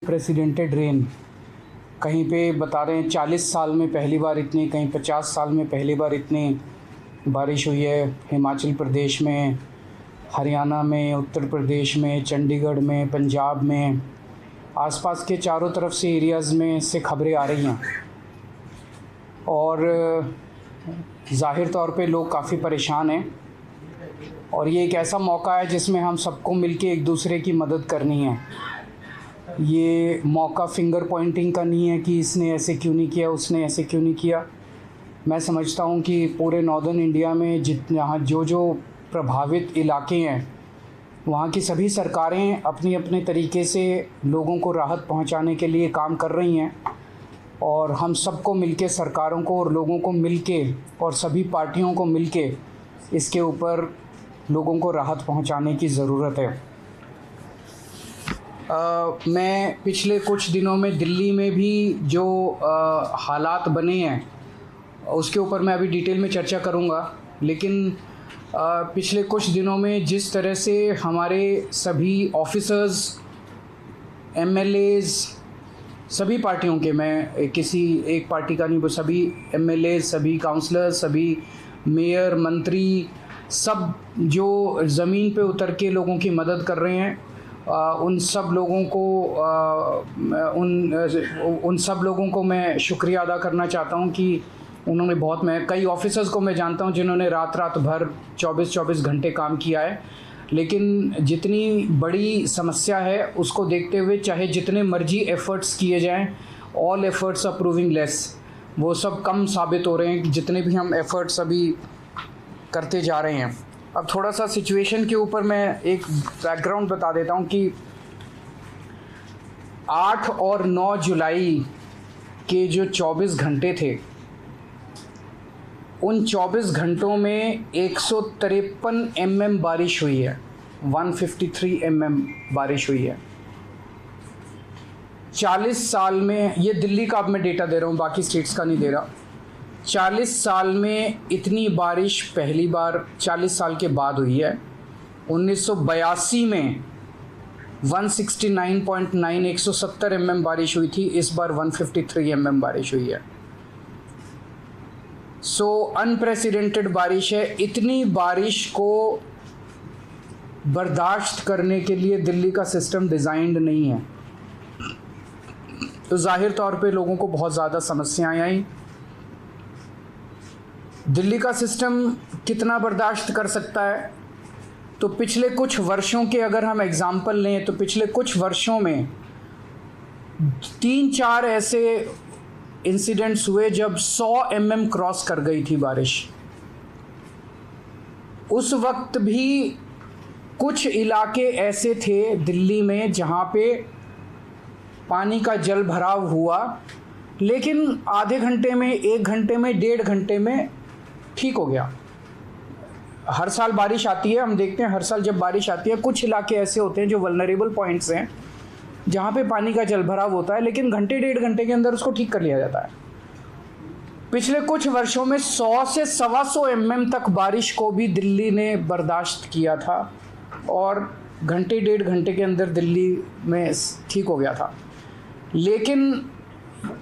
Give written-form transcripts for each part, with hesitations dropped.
प्रेसिडेंटेड rain. कहीं पे बता रहे हैं 40 साल में पहली बार इतनी, कहीं 50 साल में पहली बार इतनी बारिश हुई है। हिमाचल प्रदेश में, हरियाणा में, उत्तर प्रदेश में, चंडीगढ़ में, पंजाब में, आसपास के चारों तरफ से एरियाज़ में से खबरें आ रही हैं और ज़ाहिर तौर पे लोग काफ़ी परेशान हैं। और ये एक ऐसा मौका है जिसमें हम सबको मिलके एक दूसरे की मदद करनी है। ये मौका फिंगर पॉइंटिंग का नहीं है कि इसने ऐसे क्यों नहीं किया, उसने ऐसे क्यों नहीं किया। मैं समझता हूँ कि पूरे नॉर्दर्न इंडिया में जहाँ जो प्रभावित इलाके हैं वहाँ की सभी सरकारें अपनी अपने तरीके से लोगों को राहत पहुँचाने के लिए काम कर रही हैं और हम सबको मिलके, सरकारों को और लोगों को मिलके और सभी पार्टियों को मिलके इसके ऊपर लोगों को राहत पहुँचाने की ज़रूरत है। मैं पिछले कुछ दिनों में दिल्ली में भी जो हालात बने हैं उसके ऊपर मैं अभी डिटेल में चर्चा करूंगा, लेकिन पिछले कुछ दिनों में जिस तरह से हमारे सभी ऑफिसर्स, एमएलएज, सभी पार्टियों के, मैं किसी एक पार्टी का नहीं, वो सभी एमएलएज, सभी काउंसलर्स, सभी मेयर, मंत्री, सब जो ज़मीन पे उतर के लोगों की मदद कर रहे हैं, उन सब लोगों को मैं शुक्रिया अदा करना चाहता हूं कि उन्होंने मैं कई ऑफिसर्स को मैं जानता हूं जिन्होंने रात भर 24 घंटे काम किया है। लेकिन जितनी बड़ी समस्या है उसको देखते हुए चाहे जितने मर्जी एफ़र्ट्स किए जाएं, all efforts are proving less, वो सब कम साबित हो रहे हैं जितने भी हम एफ़र्ट्स अभी करते जा रहे हैं। अब थोड़ा सा सिचुएशन के ऊपर मैं एक बैकग्राउंड बता देता हूं कि 8 और 9 जुलाई के जो 24 घंटे थे, उन 24 घंटों में 153 mm बारिश हुई है, 153 mm बारिश हुई है। 40 साल में, ये दिल्ली का अब मैं डेटा दे रहा हूँ, बाकी स्टेट्स का नहीं दे रहा। 40 साल में इतनी बारिश पहली बार 40 साल के बाद हुई है। 1982 में 169.9 170 mm बारिश हुई थी, इस बार 153 mm बारिश हुई है। सो अनप्रेसिडेंटेड बारिश है। इतनी बारिश को बर्दाश्त करने के लिए दिल्ली का सिस्टम डिज़ाइंड नहीं है, तो जाहिर तौर पे लोगों को बहुत ज़्यादा समस्याएं आई। दिल्ली का सिस्टम कितना बर्दाश्त कर सकता है, तो पिछले कुछ वर्षों के अगर हम एग्जाम्पल लें तो पिछले कुछ वर्षों में 3-4 ऐसे इंसिडेंट्स हुए जब 100 mm क्रॉस कर गई थी बारिश। उस वक्त भी कुछ इलाके ऐसे थे दिल्ली में जहाँ पे पानी का जल भराव हुआ, लेकिन आधे घंटे में, 1 घंटे में, 1.5 घंटे में ठीक हो गया। हर साल बारिश आती है, हम देखते हैं हर साल जब बारिश आती है कुछ इलाके ऐसे होते हैं जो वल्नरेबल पॉइंट्स हैं जहाँ पे पानी का जलभराव होता है, लेकिन घंटे 1.5 घंटे के अंदर उसको ठीक कर लिया जाता है। पिछले कुछ वर्षों में 100 से 125 mm तक बारिश को भी दिल्ली ने बर्दाश्त किया था और घंटे 1.5 घंटे के अंदर दिल्ली में ठीक हो गया था। लेकिन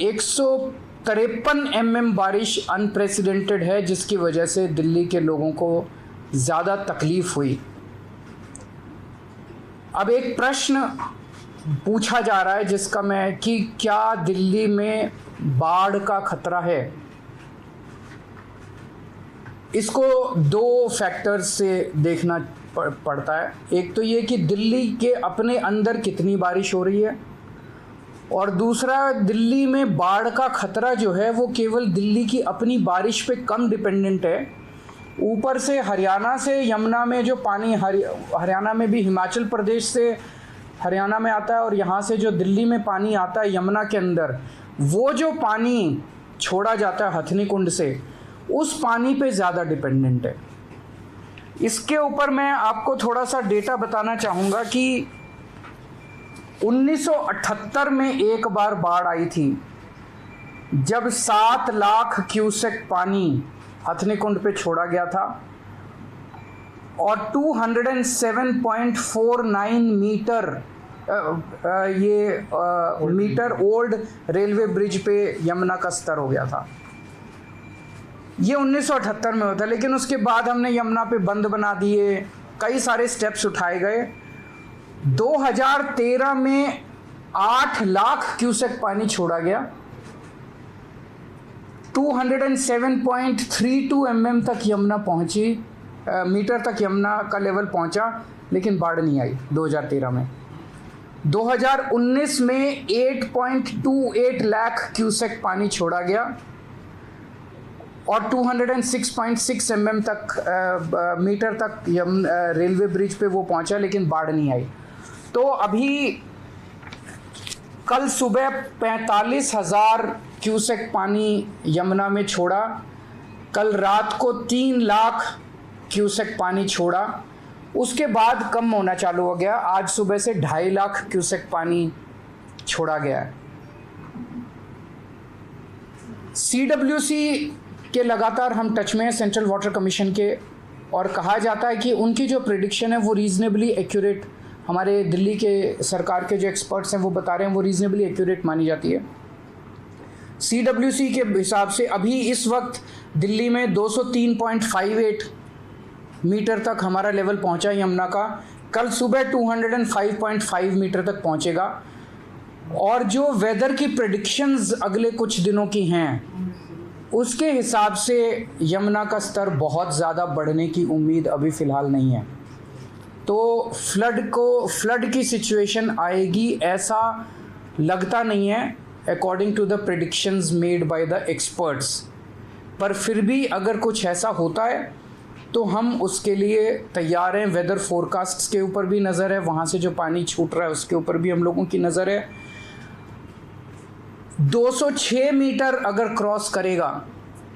153 mm बारिश अनप्रेसिडेंटेड है, जिसकी वजह से दिल्ली के लोगों को ज़्यादा तकलीफ़ हुई। अब एक प्रश्न पूछा जा रहा है जिसका कि क्या दिल्ली में बाढ़ का खतरा है। इसको 2 फैक्टर्स से देखना पड़ता है। एक तो ये कि दिल्ली के अपने अंदर कितनी बारिश हो रही है, और दूसरा दिल्ली में बाढ़ का खतरा जो है वो केवल दिल्ली की अपनी बारिश पे कम डिपेंडेंट है। ऊपर से हरियाणा से यमुना में जो पानी, हरियाणा में भी हिमाचल प्रदेश से हरियाणा में आता है, और यहाँ से जो दिल्ली में पानी आता है यमुना के अंदर, वो जो पानी छोड़ा जाता है हथनी कुंड से, उस पानी पे ज़्यादा डिपेंडेंट है। इसके ऊपर मैं आपको थोड़ा सा डेटा बताना चाहूँगा कि 1978 में एक बार बाढ़ आई थी जब 7 लाख क्यूसेक पानी हथनी कुंड पे छोड़ा गया था और 207.49 meter meter old railway bridge पे यमुना का स्तर हो गया था। ये 1978 में होता, लेकिन उसके बाद हमने यमुना पे बंद बना दिए, कई सारे स्टेप्स उठाए गए। 2013 में 8 लाख क्यूसेक पानी छोड़ा गया, 207.32 mm तक यमुना पहुंची, मीटर तक यमुना का लेवल पहुंचा, लेकिन बाढ़ नहीं आई 2013 में। 2019 में 8.28 लाख क्यूसेक पानी छोड़ा गया और 206.6 mm तक मीटर तक रेलवे ब्रिज पे वो पहुंचा, लेकिन बाढ़ नहीं आई। तो अभी कल सुबह 45,000 क्यूसेक पानी यमुना में छोड़ा, कल रात को 3 लाख क्यूसेक पानी छोड़ा, उसके बाद कम होना चालू हो गया। आज सुबह से 2.5 लाख क्यूसेक पानी छोड़ा गया है। CWC के लगातार हम टच में हैं, सेंट्रल वाटर कमीशन के, और कहा जाता है कि उनकी जो प्रिडिक्शन है वो रीजनेबली एक्यूरेट, हमारे दिल्ली के सरकार के जो एक्सपर्ट्स हैं वो बता रहे हैं वो रीजनेबली एक्यूरेट मानी जाती है। CWC के हिसाब से अभी इस वक्त दिल्ली में 203.58 मीटर तक हमारा लेवल पहुंचा यमुना का, कल सुबह 205.5 मीटर तक पहुंचेगा। और जो वेदर की प्रेडिक्शंस अगले कुछ दिनों की हैं उसके हिसाब से यमुना का स्तर बहुत ज़्यादा बढ़ने की उम्मीद अभी फ़िलहाल नहीं है। तो फ्लड की सिचुएशन आएगी ऐसा लगता नहीं है according to the predictions made by the experts. पर फिर भी अगर कुछ ऐसा होता है तो हम उसके लिए तैयार हैं। वेदर फोरकास्ट्स के ऊपर भी नज़र है, वहाँ से जो पानी छूट रहा है उसके ऊपर भी हम लोगों की नज़र है। 206 मीटर अगर क्रॉस करेगा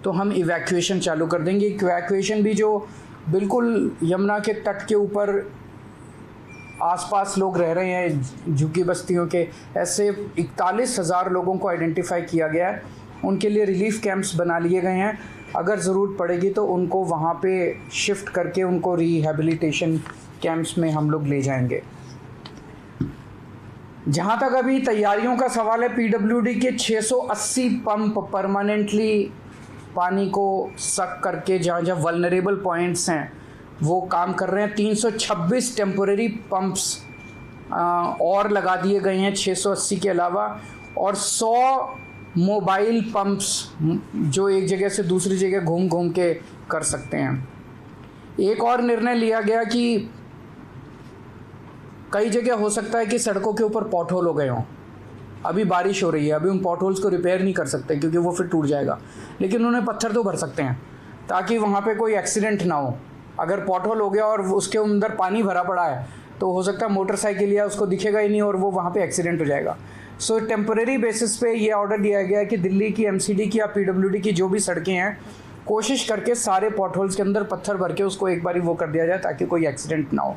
तो हम इवैक्यूएशन चालू कर देंगे। इवैक्यूएशन भी जो बिल्कुल यमुना के तट के ऊपर आसपास लोग रह रहे हैं झुग्गी बस्तियों के, ऐसे 41,000 लोगों को आइडेंटिफाई किया गया है। उनके लिए रिलीफ कैंप्स बना लिए गए हैं। अगर ज़रूरत पड़ेगी तो उनको वहाँ पे शिफ्ट करके उनको रिहैबिलिटेशन कैंप्स में हम लोग ले जाएंगे। जहाँ तक अभी तैयारियों का सवाल है, PWD के 680 पंप परमानेंटली पानी को सक करके जहाँ जहाँ वल्नरेबल पॉइंट्स हैं वो काम कर रहे हैं। 326 टेम्पोरेरी पंप्स और लगा दिए गए हैं 680 के अलावा, और 100 मोबाइल पंप्स जो एक जगह से दूसरी जगह घूम घूम के कर सकते हैं। एक और निर्णय लिया गया कि कई जगह हो सकता है कि सड़कों के ऊपर पॉट होल हो गए हों। अभी बारिश हो रही है, अभी उन पॉट होल्स को रिपेयर नहीं कर सकते क्योंकि वो फिर टूट जाएगा, लेकिन उन्हें पत्थर तो भर सकते हैं ताकि वहाँ पे कोई एक्सीडेंट ना हो। अगर पॉट होल हो गया और उसके अंदर पानी भरा पड़ा है तो हो सकता है मोटरसाइकिल या उसको दिखेगा ही नहीं और वो वहाँ पे एक्सीडेंट हो जाएगा। सो टेम्परेरी बेसिस पे ये ऑर्डर दिया गया है कि दिल्ली की MCD की या PWD की जो भी सड़कें हैं कोशिश करके सारे पॉट होल्स के अंदर पत्थर भर के उसको एक बारी वो कर दिया जाए ताकि कोई एक्सीडेंट ना हो।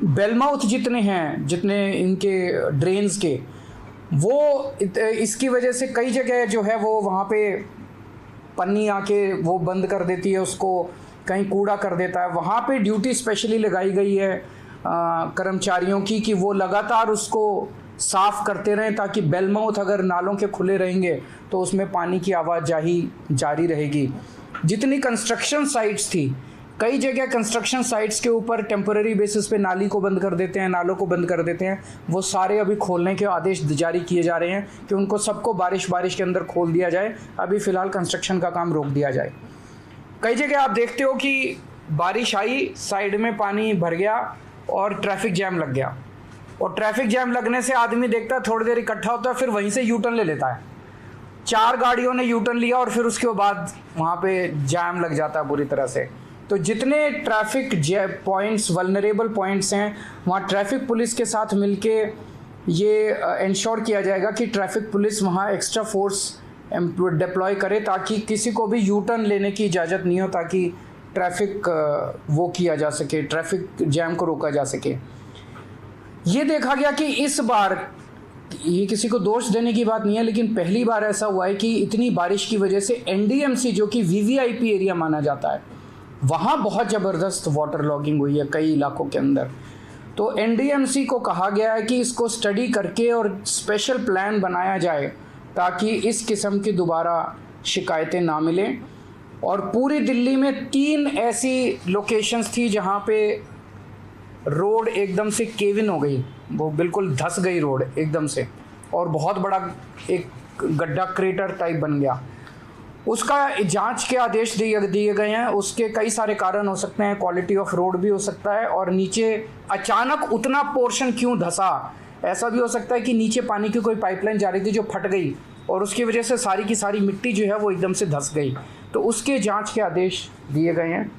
बेलमाउथ जितने हैं, जितने इनके ड्रेन्स के, वो इसकी वजह से कई जगह जो है वो वहाँ पे पन्नी आके वो बंद कर देती है, उसको कहीं कूड़ा कर देता है। वहाँ पे ड्यूटी स्पेशली लगाई गई है कर्मचारियों की कि वो लगातार उसको साफ़ करते रहें ताकि बेलमाउथ अगर नालों के खुले रहेंगे तो उसमें पानी की आवाजाही जारी रहेगी। जितनी कंस्ट्रक्शन साइट्स थी, कई जगह कंस्ट्रक्शन साइट्स के ऊपर टेम्परेरी बेसिस पे नाली को बंद कर देते हैं, नालों को बंद कर देते हैं, वो सारे अभी खोलने के आदेश जारी किए जा रहे हैं कि उनको सबको बारिश के अंदर खोल दिया जाए। अभी फ़िलहाल कंस्ट्रक्शन का काम रोक दिया जाए। कई जगह आप देखते हो कि बारिश आई, साइड में पानी भर गया और ट्रैफिक जैम लग गया, और ट्रैफिक जैम लगने से आदमी देखता है थोड़ी देर इकट्ठा होता है, फिर वहीं से यूटर्न ले लेता है। 4 गाड़ियों ने यूटर्न लिया और फिर उसके बाद वहाँ पे जैम लग जाता है बुरी तरह से। तो जितने ट्रैफिक पॉइंट्स वल्नरेबल पॉइंट्स हैं वहाँ ट्रैफिक पुलिस के साथ मिलके ये इंश्योर किया जाएगा कि ट्रैफिक पुलिस वहाँ एक्स्ट्रा फोर्स डिप्लॉय करे ताकि किसी को भी यू टर्न लेने की इजाज़त नहीं हो, ताकि ट्रैफिक वो किया जा सके, ट्रैफिक जैम को रोका जा सके। ये देखा गया कि इस बार, ये किसी को दोष देने की बात नहीं है, लेकिन पहली बार ऐसा हुआ है कि इतनी बारिश की वजह से NDMC जो कि VVIP एरिया माना जाता है, वहाँ बहुत ज़बरदस्त वाटर लॉगिंग हुई है कई इलाकों के अंदर। तो एनडीएमसी को कहा गया है कि इसको स्टडी करके और स्पेशल प्लान बनाया जाए ताकि इस किस्म की दोबारा शिकायतें ना मिलें। और पूरी दिल्ली में 3 ऐसी लोकेशंस थी जहां पे रोड एकदम से केविन हो गई, वो बिल्कुल धंस गई रोड एकदम से, और बहुत बड़ा एक गड्ढा क्रेटर टाइप बन गया। उसका जांच के आदेश दिए गए हैं। उसके कई सारे कारण हो सकते हैं, क्वालिटी ऑफ रोड भी हो सकता है, और नीचे अचानक उतना पोर्शन क्यों धंसा, ऐसा भी हो सकता है कि नीचे पानी की कोई पाइपलाइन जा रही थी जो फट गई और उसकी वजह से सारी की सारी मिट्टी जो है वो एकदम से धंस गई। तो उसके जांच के आदेश दिए गए हैं।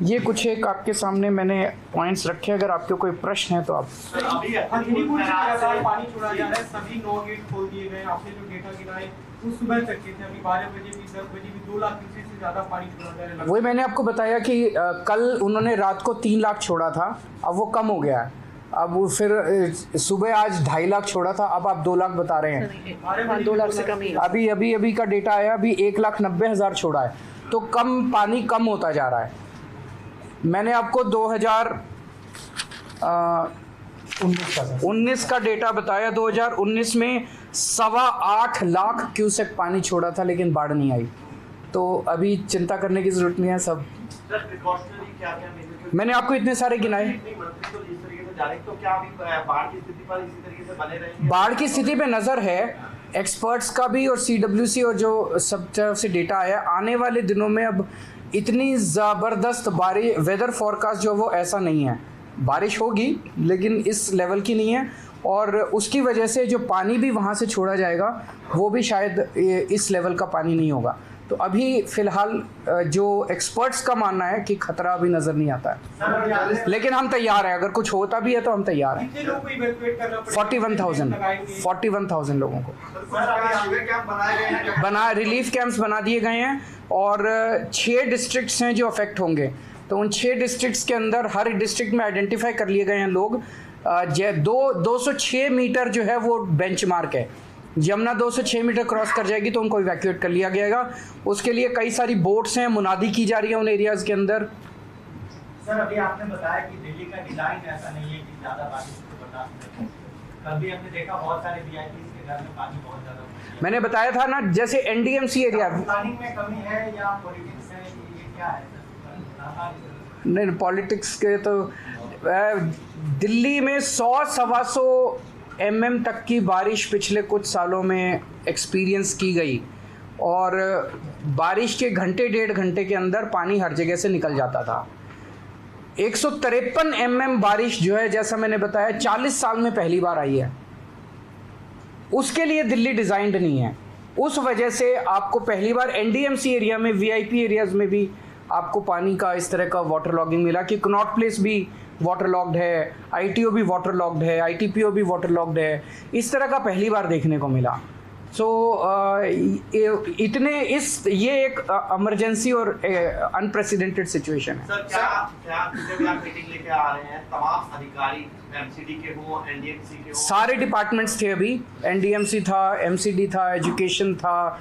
ये कुछ एक आपके सामने मैंने पॉइंट्स रखे, अगर आपके कोई प्रश्न है तो आप। अभी पानी छोड़ा जा रहा है, सभी 9 गेट खोल दिए गए। आपने जो डेटा गिनाए वो सुबह तक के थे, अभी 12 बजे भी 10 बजे भी 2 लाख क्यूसेक से ज़्यादा पानी छोड़ा जा रहा है। वही मैंने आपको बताया कि कल उन्होंने रात को 3 लाख छोड़ा था, अब वो कम हो गया है। अब वो फिर सुबह आज 2.5 लाख छोड़ा था, अब आप 2 लाख बता रहे हैं। 2 लाख से कम ही। अभी का डेटा आया, अभी 1,90,000 छोड़ा है, तो पानी कम होता जा रहा है। मैंने आपको 2019 का डेटा बताया। 2019 में 8.25 लाख क्यूसेक पानी छोड़ा था, लेकिन बाढ़ नहीं आई। तो अभी चिंता करने की जरूरत नहीं है। सब मैंने आपको इतने सारे गिनाए। बाढ़ की स्थिति पे नज़र है एक्सपर्ट्स का भी और CWC और जो सब तरफ से डेटा आया। आने वाले दिनों में अब इतनी ज़बरदस्त बारिश, वेदर फोरकास्ट जो वो ऐसा नहीं है, बारिश होगी लेकिन इस लेवल की नहीं है, और उसकी वजह से जो पानी भी वहाँ से छोड़ा जाएगा वो भी शायद इस लेवल का पानी नहीं होगा। तो अभी फ़िलहाल जो एक्सपर्ट्स का मानना है कि खतरा अभी नज़र नहीं आता है, लेकिन हम तैयार हैं। अगर कुछ होता भी है तो हम तैयार हैं। 41,000 लोगों को रिलीफ कैंप्स बना दिए गए हैं, और 6 डिस्ट्रिक्ट्स हैं जो अफेक्ट होंगे। तो उन 6 डिस्ट्रिक्ट्स के अंदर हर डिस्ट्रिक्ट में आइडेंटिफाई कर लिए गए हैं लोग। 206 मीटर जो है वो बेंचमार्क है। यमुना 206 मीटर क्रॉस कर जाएगी तो उनको इवैक्यूएट कर लिया जाएगा। उसके लिए कई सारी बोट्स हैं, मुनादी की जा रही है उन एरियाज़ के अंदर। सर, अभी आपने बताया कि दिल्ली का डिज़ाइन ऐसा नहीं है कि ज़्यादा बारिश को बर्दाश्त करे। कल भी हमने देखा बहुत सारे VIPs के घर में पानी बहुत ज़्यादा। मैंने बताया था ना, जैसे NDMC एरिया प्लानिंग में कमी है या पॉलिटिक्स है, ये क्या है? नहीं, पॉलिटिक्स के तो दिल्ली में 100-125 mm तक की बारिश पिछले कुछ सालों में एक्सपीरियंस की गई, और बारिश के घंटे 1.5 घंटे के अंदर पानी हर जगह से निकल जाता था। 153 mm बारिश जो है, जैसा मैंने बताया, 40 साल में पहली बार आई है। उसके लिए दिल्ली डिज़ाइंड नहीं है। उस वजह से आपको पहली बार NDMC एरिया में, VIP एरियाज़ में भी आपको पानी का इस तरह का वाटर लॉगिंग मिला कि कनॉट प्लेस भी वाटर लॉक्ड है, ITO भी वाटर लॉक्ड है, ITPO भी वाटर लॉक्ड है। इस तरह का पहली बार देखने को मिला। सो ये एक इमरजेंसी और अनप्रेसिडेंटेड सिचुएशन है। सर, क्या जब आप मीटिंग लेके आ रहे हैं, तमाम अधिकारी MCD के हो, NDMC के हो, सारे डिपार्टमेंट्स थे। अभी NDMC था, MCD था, एजुकेशन था,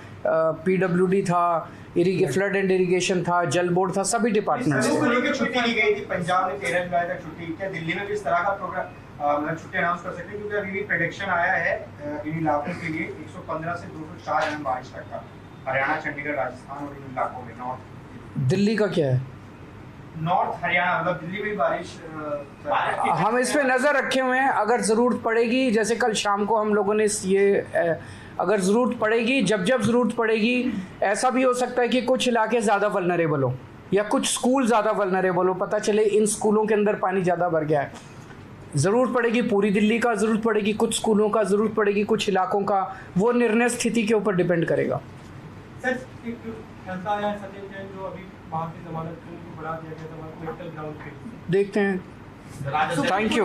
PWD था, फ्लड एंड इरिगेशन था, जल बोर्ड था, सभी डिपार्टमेंट्स थे। छुट्टी दी गई थी। पंजाब में 13 जुलाई तक छुट्टी। क्या दिल्ली में भी इस तरह का प्रोग्राम छुट्टी अनाउंस कर सकते हैं? क्योंकि अभी भी प्रेडिक्शन आया है इन इलाकों के लिए 115 से 204 mm बारिश तक का, हरियाणा, चंडीगढ़, राजस्थान और इन इलाकों में। नॉर्थ दिल्ली का क्या है? नॉर्थ हरियाणा, मतलब दिल्ली में बारिश हम इस पे नज़र रखे हुए हैं। अगर ज़रूरत पड़ेगी, जैसे कल शाम को हम लोगों ने अगर ज़रूरत पड़ेगी, जब ज़रूरत पड़ेगी, ऐसा भी हो सकता है कि कुछ इलाके ज़्यादा वल्नरेबल हो या कुछ स्कूल ज़्यादा वल्नरेबल हो, पता चले इन स्कूलों के अंदर पानी ज़्यादा भर गया है। ज़रूरत पड़ेगी पूरी दिल्ली का, ज़रूरत पड़ेगी कुछ स्कूलों का, ज़रूरत पड़ेगी कुछ इलाकों का, वो निर्णय स्थिति के ऊपर डिपेंड करेगा। सर, जो अभी बाहर की ज़मानत को बढ़ा दिया गया, ग्राउंड पे देखते हैं। Thank you.